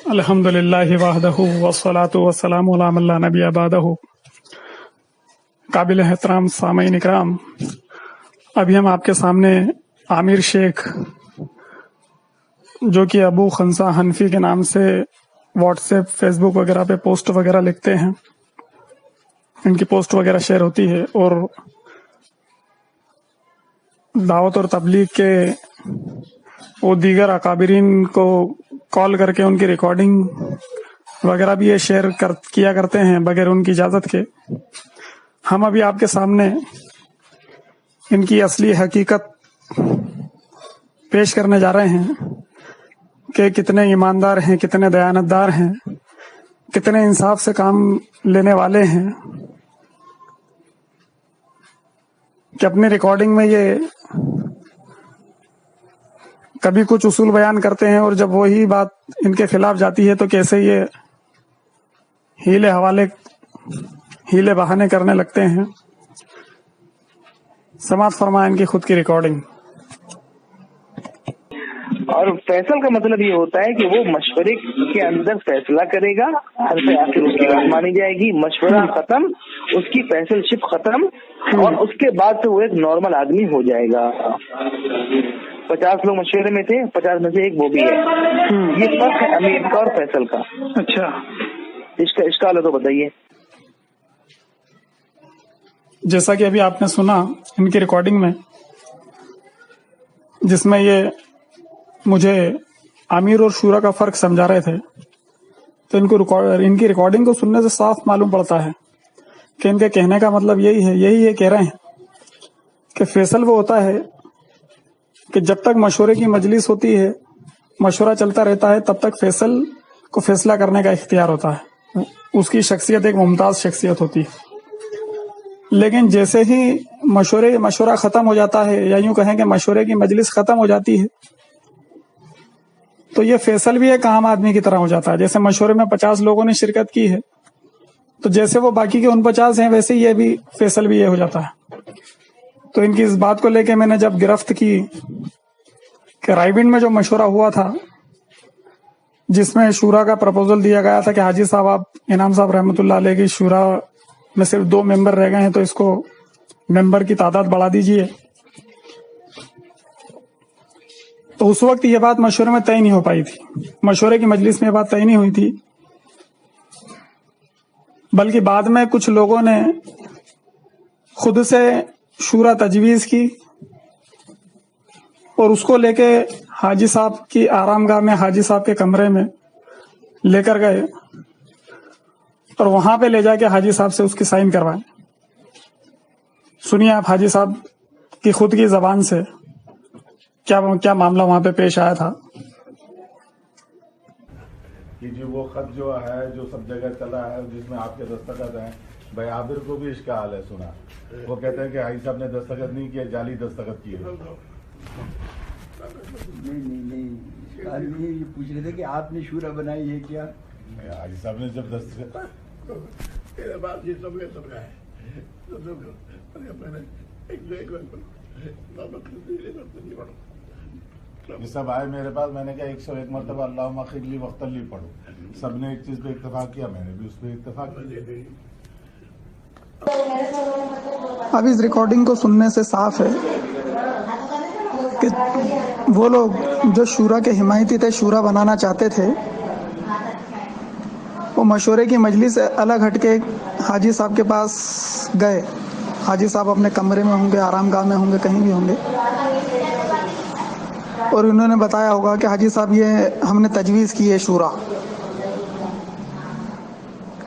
الحمد للہ وحدہ والصلاة والسلام علی من لا نبی بعدہ۔ قابل احترام سامعین اکرام، ابھی ہم آپ کے سامنے عامر شیخ جو کہ ابو خنسا حنفی کے نام سے واٹس ایپ فیس بک وغیرہ پہ پوسٹ وغیرہ لکھتے ہیں، ان کی پوسٹ وغیرہ شیئر ہوتی ہے اور دعوت اور تبلیغ کے وہ دیگر اکابرین کو کال کر کے ان کی ریکارڈنگ وغیرہ بھی یہ شیئر کیا کرتے ہیں بغیر ان کی اجازت کے۔ ہم ابھی آپ کے سامنے ان کی اصلی حقیقت پیش کرنے جا رہے ہیں کہ کتنے ایماندار ہیں، کتنے دیانتدار ہیں، کتنے انصاف سے کام لینے والے ہیں کہ اپنی ریکارڈنگ میں یہ کبھی کچھ اصول بیان کرتے ہیں اور جب وہی بات ان کے خلاف جاتی ہے تو کیسے یہ ہیلے بہانے کرنے لگتے ہیں۔ سماعت فرمائیں ان کی خود کی ریکارڈنگ۔ اور فیصل کا مطلب یہ ہوتا ہے کہ وہ مشورے کے اندر فیصلہ کرے گا، آخر اس کی بات مانی جائے گی، مشورہ ختم، اس کی فیصل شپ ختم، اور اس کے بعد سے وہ ایک نارمل آدمی ہو جائے گا۔ 50 لوگ مشورے میں تھے، 50 میں سے ایک وہ بھی ہے۔ یہ فرق ہے امیر کا اور فیصل کا۔ اچھا، اس کا اشکال ہے تو بتائیے۔ جیسا کہ ابھی آپ نے سنا ان کی ریکارڈنگ میں، جس میں یہ مجھے امیر اور شورا کا فرق سمجھا رہے تھے، تو ان کی ریکارڈنگ کو سننے سے صاف معلوم پڑتا ہے کہ ان کے کہنے کا مطلب یہی یہ کہہ رہے ہیں کہ فیصل وہ ہوتا ہے کہ جب تک مشورے کی مجلس ہوتی ہے، مشورہ چلتا رہتا ہے، تب تک فیصل کو فیصلہ کرنے کا اختیار ہوتا ہے، اس کی شخصیت ایک ممتاز شخصیت ہوتی ہے۔ لیکن جیسے ہی مشورہ ختم ہو جاتا ہے، یا یوں کہیں کہ مشورے کی مجلس ختم ہو جاتی ہے، تو یہ فیصل بھی ایک عام آدمی کی طرح ہو جاتا ہے۔ جیسے مشورے میں 50 لوگوں نے شرکت کی ہے، تو جیسے وہ باقی کے 49 ہیں، ویسے یہ بھی فیصل بھی یہ ہو جاتا ہے۔ تو ان کی اس بات کو لے کے میں نے جب گرفت کی کہ رائے میں جو مشورہ ہوا تھا، جس میں شورا کا پرپوزل دیا گیا تھا کہ حاجی صاحب، آپ انعام صاحب رحمۃ اللہ علیہ کی شورا میں صرف 2 ممبر رہ گئے ہیں، تو اس کو ممبر کی تعداد بڑھا دیجئے، تو اس وقت یہ بات مشورے میں طے نہیں ہو پائی تھی، مشورے کی مجلس میں یہ بات طے نہیں ہوئی تھی، بلکہ بعد میں کچھ لوگوں نے خود سے شورا تجویز کی اور اس کو لے کے حاجی صاحب کی آرام گاہ میں، حاجی صاحب کے کمرے میں لے کر گئے اور وہاں پہ لے جا کے حاجی صاحب سے اس کی سائن کروائے۔ سنیے آپ حاجی صاحب کی خود کی زبان سے کیا معاملہ وہاں پہ پیش آیا تھا۔ کہ جو وہ خط جو ہے، جو سب جگہ چلا ہے، جس میں آپ کے دستخط ہیں، بھائی عابر کو بھی اس کا حال ہے، سنا وہ کہتے ہیں کہ حاجی صاحب نے دستخط نہیں کیا، جعلی دستخط کیے۔ نہیں، یہ پوچھ رہے تھے کہ آپ نے شورا بنائی ہے کیا؟ حاجی صاحب نے جب دستخط یہ سب آئے میرے پاس، میں نے کہا 101 مرتبہ اللہم اغفر لی واغفر لی پڑھو، سب نے ایک چیز پہ اتفاق کیا، میں نے بھی اس پہ اتفاق کیا۔ اب اس ریکارڈنگ کو سننے سے صاف ہے کہ وہ لوگ جو شورا کے حمایتی تھے، شورا بنانا چاہتے تھے، وہ مشورے کی مجلس سے الگ ہٹ کے حاجی صاحب کے پاس گئے۔ حاجی صاحب اپنے کمرے میں ہوں گے، آرام گاہ میں ہوں گے، کہیں بھی ہوں گے، اور انہوں نے بتایا ہوگا کہ حاجی صاحب یہ ہم نے تجویز کی ہے شورا۔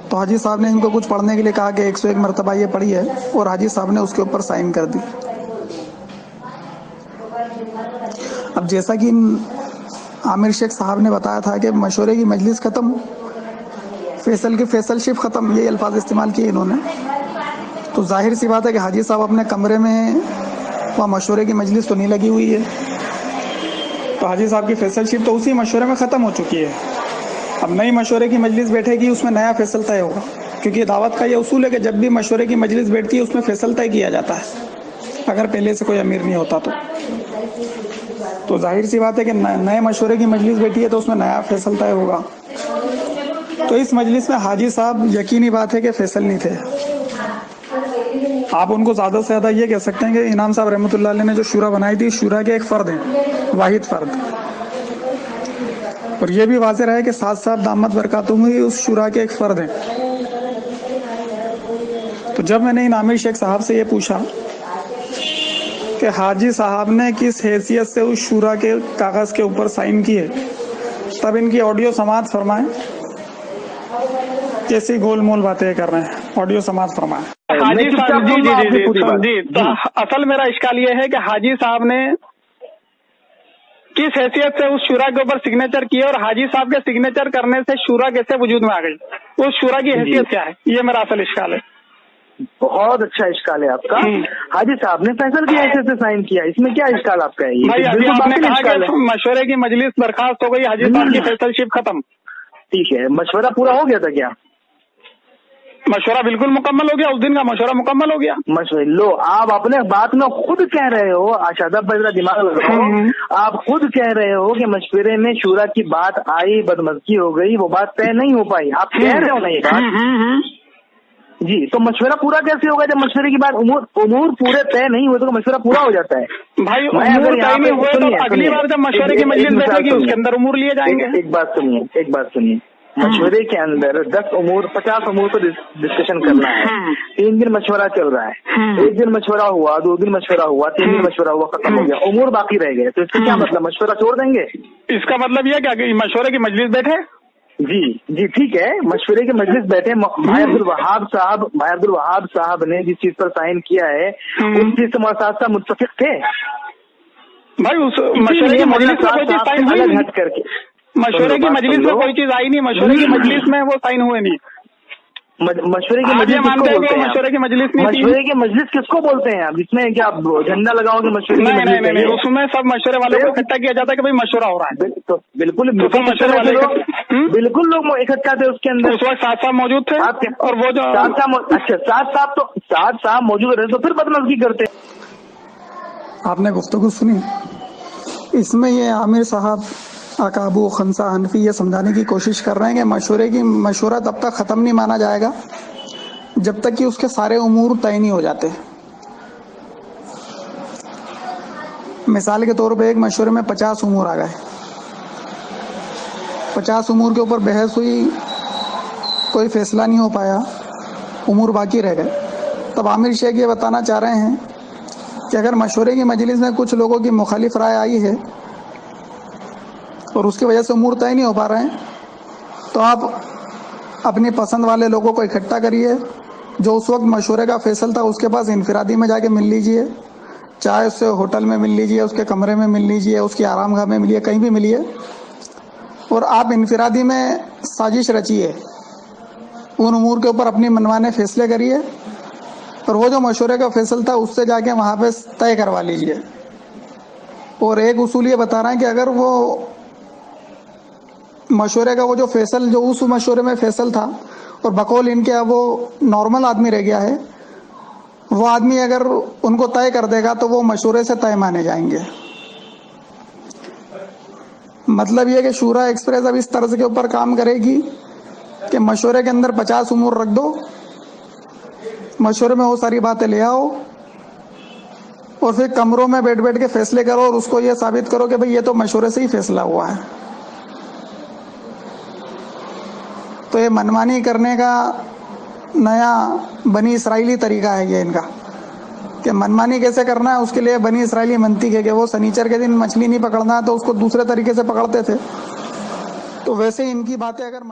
تو حاجی صاحب نے ان کو کچھ پڑھنے کے لیے کہا کہ 101 مرتبہ یہ پڑھی ہے، اور حاجی صاحب نے اس کے اوپر سائن کر دی۔ اب جیسا کہ عامر شیخ صاحب نے بتایا تھا کہ مشورے کی مجلس ختم، فیصل کی فیصل شپ ختم، یہ الفاظ استعمال کیے انہوں نے، تو ظاہر سی بات ہے کہ حاجی صاحب اپنے کمرے میں وہاں مشورے کی مجلس تو نہیں لگی ہوئی ہے، تو حاجی صاحب کی فیصل شپ تو اسی مشورے میں ختم ہو چکی ہے۔ اب نئی مشورے کی مجلس بیٹھے گی، اس میں نیا فیصل طے ہوگا، کیونکہ دعوت کا یہ اصول ہے کہ جب بھی مشورے کی مجلس بیٹھتی ہے اس میں فیصل طے کیا جاتا ہے، اگر پہلے سے کوئی امیر نہیں ہوتا تو۔ تو ظاہر سی بات ہے کہ نئے مشورے کی مجلس بیٹھی ہے تو اس میں نیا فیصل طے ہوگا. تو اس مجلس میں حاجی صاحب یقینی بات ہے کہ فیصل نہیں تھے. آپ ان کو زیادہ سے زیادہ یہ کہہ سکتے ہیں کہ انعام صاحب رحمۃ اللہ علیہ نے جو شورا بنائی تھی شورا کے ایک فرد ہیں, واحد فرد. اور یہ بھی واضح رہا ہے کہ سعد صاحب دامت برکاتہم ہی اس شورا کے ایک فرد ہیں. تو جب میں نے ان عامر شیخ صاحب سے یہ پوچھا کہ حاجی صاحب نے کس حیثیت سے اس شورا کے کاغذ کے اوپر سائن کیے, تب ان کی آڈیو سماعت فرمائیں. کیسی گول مول باتیں کر رہے ہیں, آڈیو سماعت فرمائیں. حاجی صاحب جی تو اصل میرا اشکال یہ ہے کہ حاجی صاحب نے کس حیثیت سے اس شورا کے اوپر سگنیچر کیے اور حاجی صاحب کے سگنیچر کرنے سے شورا کیسے وجود میں آ گئی, اس شورا کی حیثیت کیا ہے, یہ میرا اصل اشکال ہے. بہت اچھا اشکال ہے آپ کا. حاجی صاحب نے فیصل کی حیثیت سے سائن کیا, اس میں کیا اشکال آپ کا ہے؟ بھائی ابھی آپ نے کہا کہ مشورے کی مجلس برخاست ہو گئی, حاجی صاحب کی فیصل شپ ختم. ٹھیک ہے, مشورہ پورا ہو گیا تھا کیا؟ مشورہ بالکل مکمل ہو گیا, اس دن کا مشورہ مکمل ہو گیا. مشورہ لو, آپ اپنے بات میں خود کہہ رہے ہو, شاداب بھائی ذرا دماغ لگاؤ, آپ خود کہہ رہے ہو کہ مشورے میں شورا کی بات آئی, بدمزگی ہو گئی, وہ بات طے نہیں ہو پائی. آپ کہہ رہے ہو نا یہ بات. جی, تو مشورہ پورا کیسے ہوگا جب مشورے کی بات امور پورے طے نہیں ہوئے تو مشورہ پورا ہو جاتا ہے؟ بھائی امور طے نہیں ہوئے تو اگلی بار جب مشورے کی مجلس بیٹھے گی اس کے اندر امور لیے جائیں گے. ایک بات سنیے, مشورے کے اندر 10 امور 50 امور پر ڈسکشن کرنا ہے. 3 دن مشورہ چل رہا ہے, 1 دن مشورہ ہوا, 2 دن مشورہ ہوا, 3 دن مشورہ ہوا, ختم ہو گیا, امور باقی رہ گئے. تو اس کا کیا مطلب, مشورہ چھوڑ دیں گے؟ اس کا مطلب یہ کہ مشورے کی مجلس بیٹھے. جی ٹھیک ہے, مشورے کی مجلس بیٹھے. بھائی عبد الوہاب صاحب نے جس چیز پر سائن کیا ہے اس چیز سے مؤسسہ متفق تھے. بھائی اس مشورے کی مجلس میں کوئی چیز سائن الگ ہٹ کر کے مشورے کی مجلس میں کوئی چیز آئی نہیں, مشورے کی مجلس میں وہ سائن ہوئے نہیں. مشورے کی مجلس کس کو بولتے ہیں؟ مشورے کی مجلس نہیں, مشورے کی مجلس کس کو بولتے ہیں آپ, جس میں کیا آپ جھنڈا لگاؤ گے مشورے کی مجلس؟ نہیں, اس میں سب مشورے والوں کو اکٹھا کیا جاتا ہے کہ بھائی مشورہ ہو رہا ہے. بالکل مشورے والے بالکل لوگ اکٹھا تھے اس کے اندر. اس وقت سعد صاحب موجود تھے اور وہ جو سعد صاحب موجود رہے تو پھر بدمزگی کرتے. آپ نے گفتگو سنی, اس میں یہ عامر صاحب اکابو خنسا حنفی یہ سمجھانے کی کوشش کر رہے ہیں کہ مشورہ تب تک ختم نہیں مانا جائے گا جب تک کہ اس کے سارے امور طے نہیں ہو جاتے. مثال کے طور پہ ایک مشورے میں 50 امور آ گئے, 50 امور کے اوپر بحث ہوئی, کوئی فیصلہ نہیں ہو پایا, امور باقی رہ گئے. تب عامر شیخ یہ بتانا چاہ رہے ہیں کہ اگر مشورے کی مجلس میں کچھ لوگوں کی مخالف رائے آئی ہے اور اس کی وجہ سے امور طے نہیں ہو پا رہے ہیں تو آپ اپنی پسند والے لوگوں کو اکٹھا کریے, جو اس وقت مشورے کا فیصل تھا اس کے پاس انفرادی میں جا کے مل لیجئے, چاہے اس سے ہوٹل میں مل لیجئے, اس کے کمرے میں مل لیجئے, اس کی آرام گاہ میں ملیے, کہیں بھی ملیے, اور آپ انفرادی میں سازش رچیے, ان امور کے اوپر اپنی منمانے فیصلے کریے, اور وہ جو مشورے کا فیصل تھا اس سے جا کے وہاں پہ طے کروا لیجئے. اور ایک اصول یہ بتا رہے ہیں کہ اگر وہ مشورے کا وہ جو فیصل جو اس مشورے میں فیصل تھا اور بقول ان کے اب وہ نارمل آدمی رہ گیا ہے, وہ آدمی اگر ان کو طے کر دے گا تو وہ مشورے سے طے مانے جائیں گے. مطلب یہ کہ شورا ایکسپریس اب اس طرز کے اوپر کام کرے گی کہ مشورے کے اندر 50 امور رکھ دو, مشورے میں وہ ساری باتیں لے آؤ, اور پھر کمروں میں بیٹھ کے فیصلے کرو اور اس کو یہ ثابت کرو کہ بھئی یہ تو مشورے سے ہی فیصلہ ہوا ہے. تو یہ منمانی کرنے کا نیا بنی اسرائیلی طریقہ ہے یہ ان کا, کہ منمانی کیسے کرنا ہے اس کے لیے بنی اسرائیلی منطق ہے کہ وہ سنیچر کے دن مچھلی نہیں پکڑنا ہے تو اس کو دوسرے طریقے سے پکڑتے تھے. تو ویسے ان کی باتیں اگر